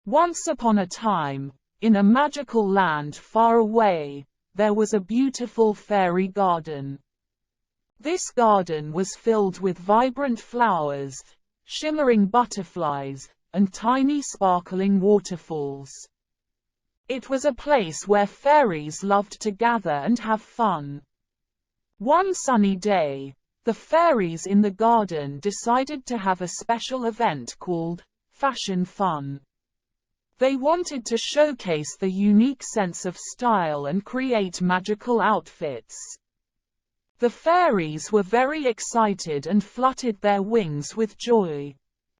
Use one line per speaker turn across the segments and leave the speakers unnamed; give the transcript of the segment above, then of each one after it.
Once upon a time, in a magical land far away, there was a beautiful fairy garden. This garden was filled with vibrant flowers, shimmering butterflies, and tiny sparkling waterfalls. It was a place where fairies loved to gather and have fun. One sunny day, the fairies in the garden decided to have a special event called Fashion Fun. They wanted to showcase the unique sense of style and create magical outfits. The fairies were very excited and fluttered their wings with joy.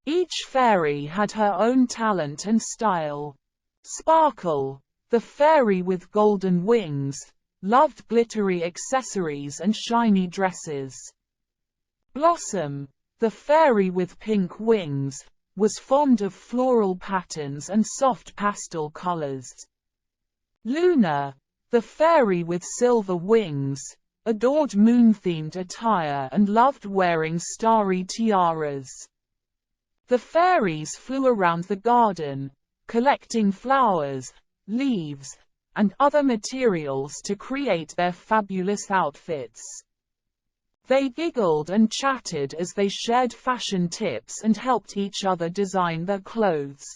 Each fairy had her own talent and style. Sparkle, the fairy with golden wings, loved glittery accessories and shiny dresses. Blossom, the fairy with pink wings, was fond of floral patterns and soft pastel colors. Luna, the fairy with silver wings, adored moon-themed attire and loved wearing starry tiaras. The fairies flew around the garden, collecting flowers, leaves, and other materials to create their fabulous outfits. They giggled and chatted as they shared fashion tips and helped each other design their clothes.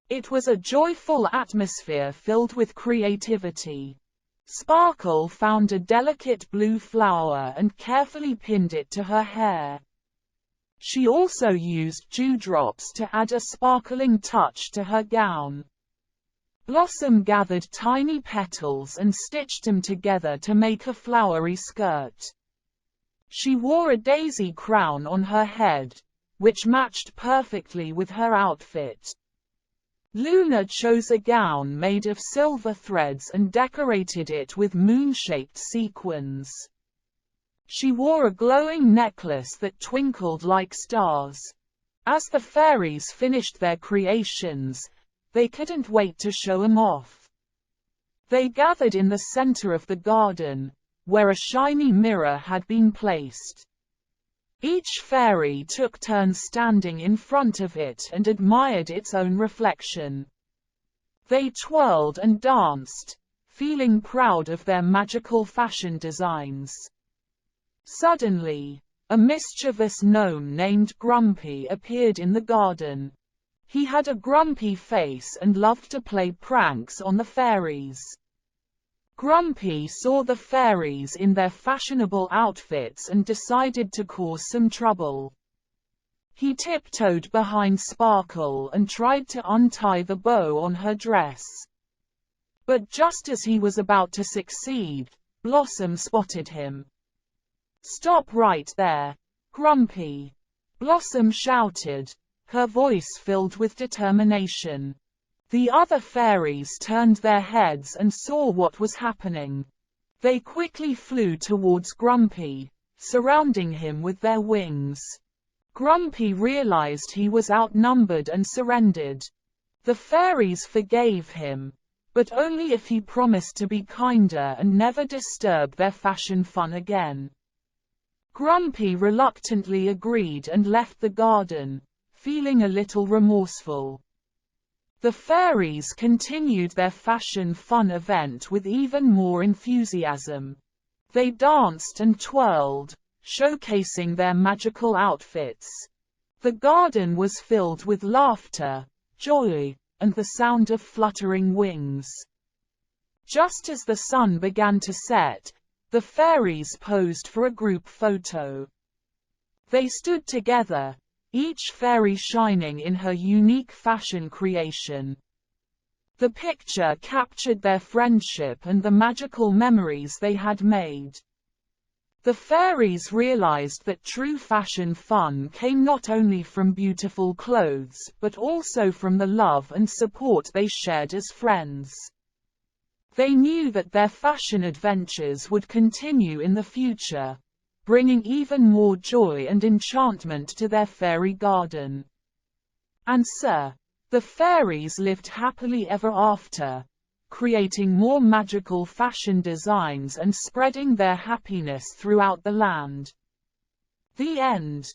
It was a joyful atmosphere filled with creativity. Sparkle found a delicate blue flower and carefully pinned it to her hair. She also used dewdrops to add a sparkling touch to her gown. Blossom gathered tiny petals and stitched them together to make a flowery skirt. She wore a daisy crown on her head, which matched perfectly with her outfit. Luna chose a gown made of silver threads and decorated it with moon-shaped sequins. She wore a glowing necklace that twinkled like stars. As the fairies finished their creations, they couldn't wait to show them off. They gathered in the center of the garden, where a shiny mirror had been placed. Each fairy took turns standing in front of it and admired its own reflection. They twirled and danced, feeling proud of their magical fashion designs. Suddenly, a mischievous gnome named Grumpy appeared in the garden. He had a grumpy face and loved to play pranks on the fairies. Grumpy saw the fairies in their fashionable outfits and decided to cause some trouble. He tiptoed behind Sparkle and tried to untie the bow on her dress. But just as he was about to succeed, Blossom spotted him. "Stop right there, Grumpy!" Blossom shouted, her voice filled with determination. The other fairies turned their heads and saw what was happening. They quickly flew towards Grumpy, surrounding him with their wings. Grumpy realized he was outnumbered and surrendered. The fairies forgave him, but only if he promised to be kinder and never disturb their fashion fun again. Grumpy reluctantly agreed and left the garden, feeling a little remorseful. The fairies continued their fashion fun event with even more enthusiasm. They danced and twirled, showcasing their magical outfits. The garden was filled with laughter, joy, and the sound of fluttering wings. Just as the sun began to set, the fairies posed for a group photo. They stood together, each fairy shining in her unique fashion creation. The picture captured their friendship and the magical memories they had made. The fairies realized that true fashion fun came not only from beautiful clothes but also from the love and support they shared as friends. They knew that their fashion adventures would continue in the future, bringing even more joy and enchantment to their fairy garden. And so, the fairies lived happily ever after, creating more magical fashion designs and spreading their happiness throughout the land. The end.